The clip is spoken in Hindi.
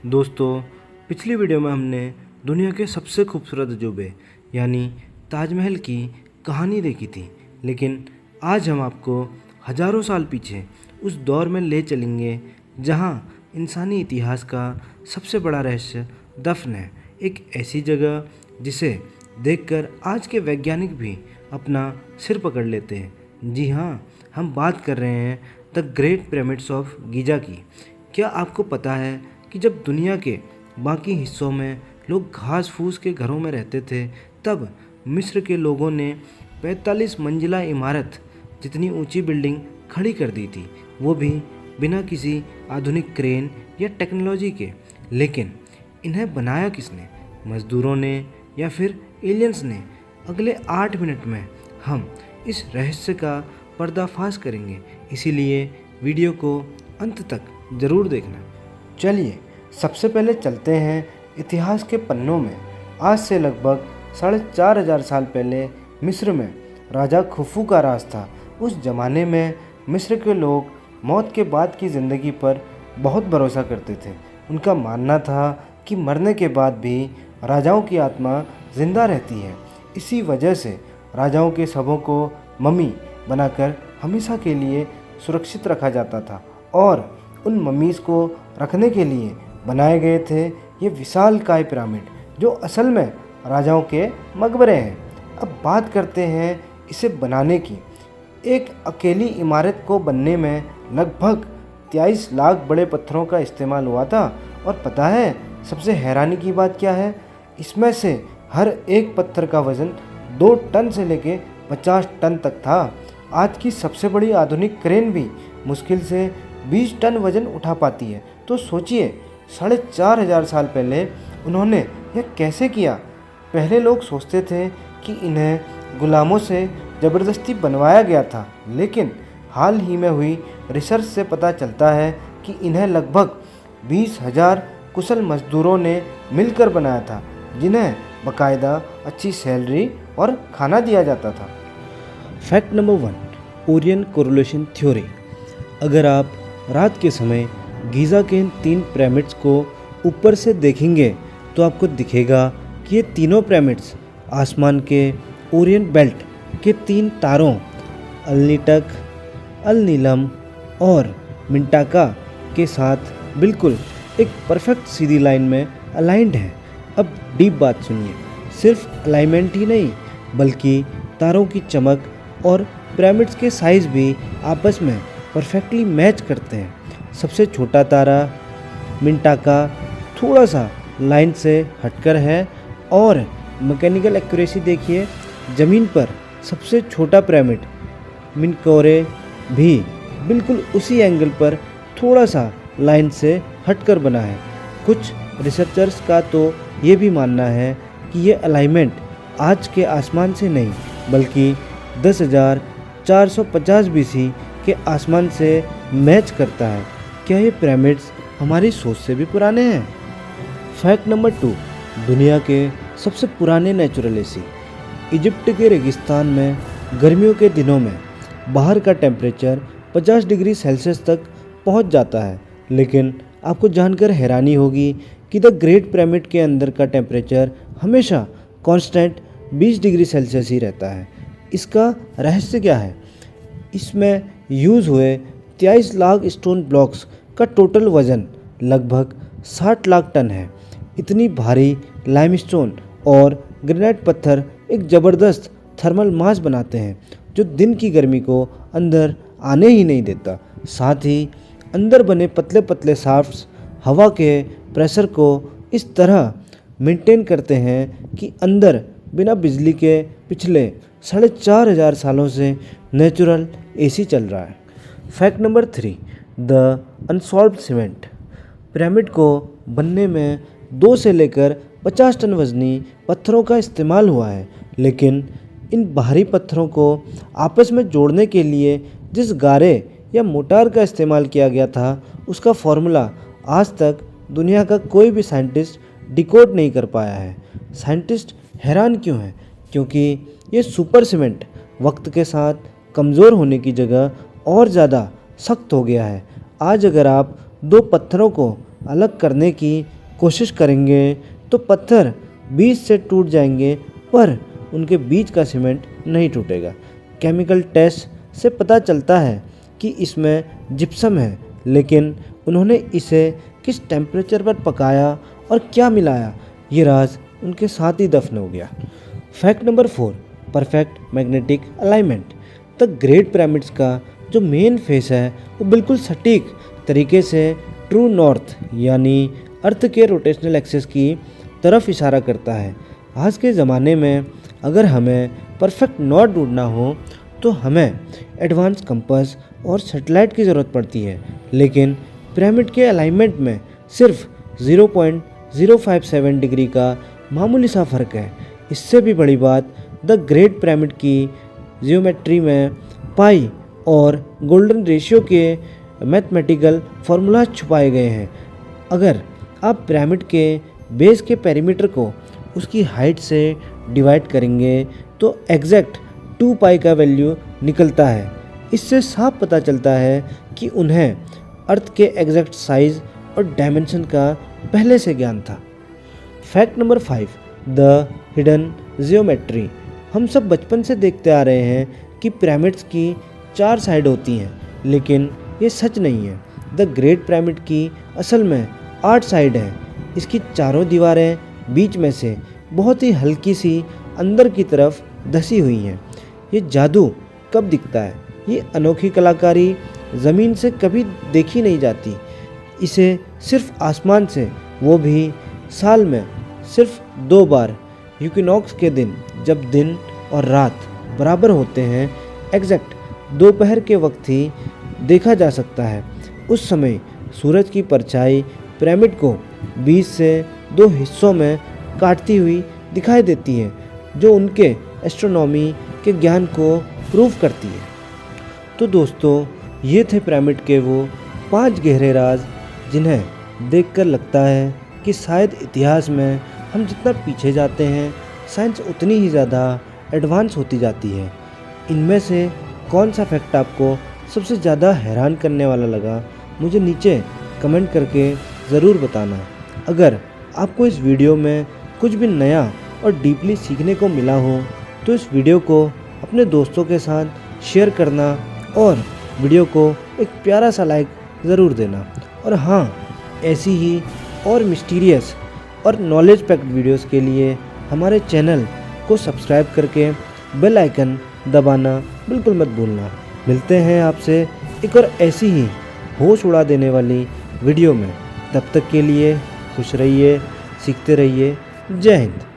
दोस्तों, पिछली वीडियो में हमने दुनिया के सबसे खूबसूरत अजूबे यानी ताजमहल की कहानी देखी थी। लेकिन आज हम आपको हज़ारों साल पीछे उस दौर में ले चलेंगे जहां इंसानी इतिहास का सबसे बड़ा रहस्य दफन है। एक ऐसी जगह जिसे देखकर आज के वैज्ञानिक भी अपना सिर पकड़ लेते हैं। जी हाँ, हम बात कर रहे हैं the great pyramids of Giza की। क्या आपको पता है कि जब दुनिया के बाकी हिस्सों में लोग घास फूस के घरों में रहते थे, तब मिस्र के लोगों ने 45 मंजिला इमारत जितनी ऊंची बिल्डिंग खड़ी कर दी थी, वो भी बिना किसी आधुनिक क्रेन या टेक्नोलॉजी के। लेकिन इन्हें बनाया किसने? मज़दूरों ने या फिर एलियंस ने? अगले 8 मिनट में हम इस रहस्य का पर्दाफाश करेंगे, इसीलिए वीडियो को अंत तक ज़रूर देखना। चलिए सबसे पहले चलते हैं इतिहास के पन्नों में। आज से लगभग 4500 साल पहले मिस्र में राजा खुफू का राज था। उस ज़माने में मिस्र के लोग मौत के बाद की ज़िंदगी पर बहुत भरोसा करते थे। उनका मानना था कि मरने के बाद भी राजाओं की आत्मा जिंदा रहती है। इसी वजह से राजाओं के शवों को मम्मी बनाकर हमेशा के लिए सुरक्षित रखा जाता था और उन मम्मीज़ को रखने के लिए बनाए गए थे ये विशालकाय पिरामिड, जो असल में राजाओं के मकबरे हैं। अब बात करते हैं इसे बनाने की। एक अकेली इमारत को बनने में लगभग 23 लाख बड़े पत्थरों का इस्तेमाल हुआ था। और पता है सबसे हैरानी की बात क्या है? इसमें से हर एक पत्थर का वज़न 2 टन से लेके 50 टन तक था। आज की सबसे बड़ी आधुनिक क्रेन भी मुश्किल से 20 टन वज़न उठा पाती है। तो सोचिए 4500 साल पहले उन्होंने यह कैसे किया। पहले लोग सोचते थे कि इन्हें गुलामों से ज़बरदस्ती बनवाया गया था, लेकिन हाल ही में हुई रिसर्च से पता चलता है कि इन्हें लगभग 20,000 कुशल मज़दूरों ने मिलकर बनाया था, जिन्हें बाकायदा अच्छी सैलरी और खाना दिया जाता था। Fact number 1, Orion correlation theory. अगर आप रात के समय गीज़ा के इन 3 पिरामिड्स को ऊपर से देखेंगे तो आपको दिखेगा कि ये तीनों पिरामिड्स आसमान के ओरियन बेल्ट के 3 तारों अलनीटक, अलनीलम और मिंटाका के साथ बिल्कुल एक परफेक्ट सीधी लाइन में अलाइंड हैं। अब डीप बात सुनिए, सिर्फ अलाइनमेंट ही नहीं बल्कि तारों की चमक और पिरामिड्स के साइज़ भी आपस में परफेक्टली मैच करते हैं। सबसे छोटा तारा मिंटाका थोड़ा सा लाइन से हटकर है और मैकेनिकल एक्यूरेसी देखिए, ज़मीन पर सबसे छोटा पिरामिड मिनकोरे भी बिल्कुल उसी एंगल पर थोड़ा सा लाइन से हटकर बना है। कुछ रिसर्चर्स का तो ये भी मानना है कि ये अलाइनमेंट आज के आसमान से नहीं बल्कि 10,450 BC के आसमान से मैच करता है। क्या ये पिरामिड्स हमारी सोच से भी पुराने हैं? फैक्ट नंबर 2, दुनिया के सबसे पुराने नेचुरल एसी। इजिप्ट के रेगिस्तान में गर्मियों के दिनों में बाहर का टेम्परेचर 50 डिग्री सेल्सियस तक पहुंच जाता है, लेकिन आपको जानकर हैरानी होगी कि द ग्रेट पिरामिड के अंदर का टेम्परेचर हमेशा कांस्टेंट 20 डिग्री सेल्सियस ही रहता है। इसका रहस्य क्या है? इसमें यूज़ हुए 23 लाख स्टोन ब्लॉक्स का टोटल वज़न लगभग 60 लाख टन है। इतनी भारी लाइमस्टोन और ग्रेनाइट पत्थर एक ज़बरदस्त थर्मल मास बनाते हैं जो दिन की गर्मी को अंदर आने ही नहीं देता। साथ ही अंदर बने पतले पतले शाफ्ट्स हवा के प्रेशर को इस तरह मेंटेन करते हैं कि अंदर बिना बिजली के पिछले 4500 सालों से नेचुरल एसी चल रहा है। Fact number 3, the unsolved cement. Pyramid को बनने में 2 से लेकर 50 टन वजनी पत्थरों का इस्तेमाल हुआ है, लेकिन इन भारी पत्थरों को आपस में जोड़ने के लिए जिस गारे या मोटार का इस्तेमाल किया गया था, उसका फॉर्मूला आज तक दुनिया का कोई भी साइंटिस्ट डिकोड नहीं कर पाया है। साइंटिस्ट हैरान क्यों हैं? क्योंकि ये सुपर सीमेंट वक्त के साथ कमज़ोर होने की जगह और ज़्यादा सख्त हो गया है। आज अगर आप 2 पत्थरों को अलग करने की कोशिश करेंगे तो पत्थर बीच से टूट जाएंगे, पर उनके बीच का सीमेंट नहीं टूटेगा। केमिकल टेस्ट से पता चलता है कि इसमें जिप्सम है, लेकिन उन्होंने इसे किस टेम्परेचर पर पकाया और क्या मिलाया, ये राज उनके साथ ही दफन हो गया। Fact number 4, perfect magnetic alignment. The great pyramids का जो मेन फेस है वो बिल्कुल सटीक तरीके से ट्रू नॉर्थ यानी अर्थ के रोटेशनल एक्सिस की तरफ इशारा करता है। आज के ज़माने में अगर हमें परफेक्ट नॉर्थ ढूंढना हो तो हमें एडवांस कंपास और सैटेलाइट की ज़रूरत पड़ती है, लेकिन पिरामिड के अलाइनमेंट में सिर्फ 0.057 डिग्री का मामूली सा फ़र्क है। इससे भी बड़ी बात, द ग्रेट पिरामिड की जियोमेट्री में पाई और गोल्डन रेशियो के मैथमेटिकल फार्मूलाज छुपाए गए हैं। अगर आप पिरामिड के बेस के पेरीमीटर को उसकी हाइट से डिवाइड करेंगे तो एग्जैक्ट 2 पाई का वैल्यू निकलता है। इससे साफ पता चलता है कि उन्हें अर्थ के एग्जैक्ट साइज और डायमेंशन का पहले से ज्ञान था। Fact number 5, the hidden geometry. हम सब बचपन से देखते आ रहे हैं कि पिरामिड्स की 4 साइड होती हैं, लेकिन ये सच नहीं है। द ग्रेट पिरामिड की असल में 8 साइड हैं। इसकी चारों दीवारें बीच में से बहुत ही हल्की सी अंदर की तरफ धसी हुई हैं। ये जादू कब दिखता है? ये अनोखी कलाकारी ज़मीन से कभी देखी नहीं जाती। इसे सिर्फ आसमान से, वो भी साल में सिर्फ 2 बार, इक्विनॉक्स के दिन जब दिन और रात बराबर होते हैं, एग्जैक्ट दोपहर के वक्त ही देखा जा सकता है। उस समय सूरज की परछाई पिरामिड को बीच से 2 हिस्सों में काटती हुई दिखाई देती है, जो उनके एस्ट्रोनॉमी के ज्ञान को प्रूव करती है। तो दोस्तों, ये थे पिरामिड के वो 5 गहरे राज, जिन्हें देखकर लगता है कि शायद इतिहास में हम जितना पीछे जाते हैं, साइंस उतनी ही ज़्यादा एडवांस होती जाती है। इनमें से कौन सा फैक्ट आपको सबसे ज़्यादा हैरान करने वाला लगा, मुझे नीचे कमेंट करके ज़रूर बताना। अगर आपको इस वीडियो में कुछ भी नया और डीपली सीखने को मिला हो तो इस वीडियो को अपने दोस्तों के साथ शेयर करना और वीडियो को एक प्यारा सा लाइक ज़रूर देना। और हाँ, ऐसी ही और मिस्टीरियस और नॉलेज पैक्ड वीडियोस के लिए हमारे चैनल को सब्सक्राइब करके बेल आइकन दबाना बिल्कुल मत भूलना। मिलते हैं आपसे एक और ऐसी ही होश उड़ा देने वाली वीडियो में। तब तक के लिए खुश रहिए, सीखते रहिए। जय हिंद।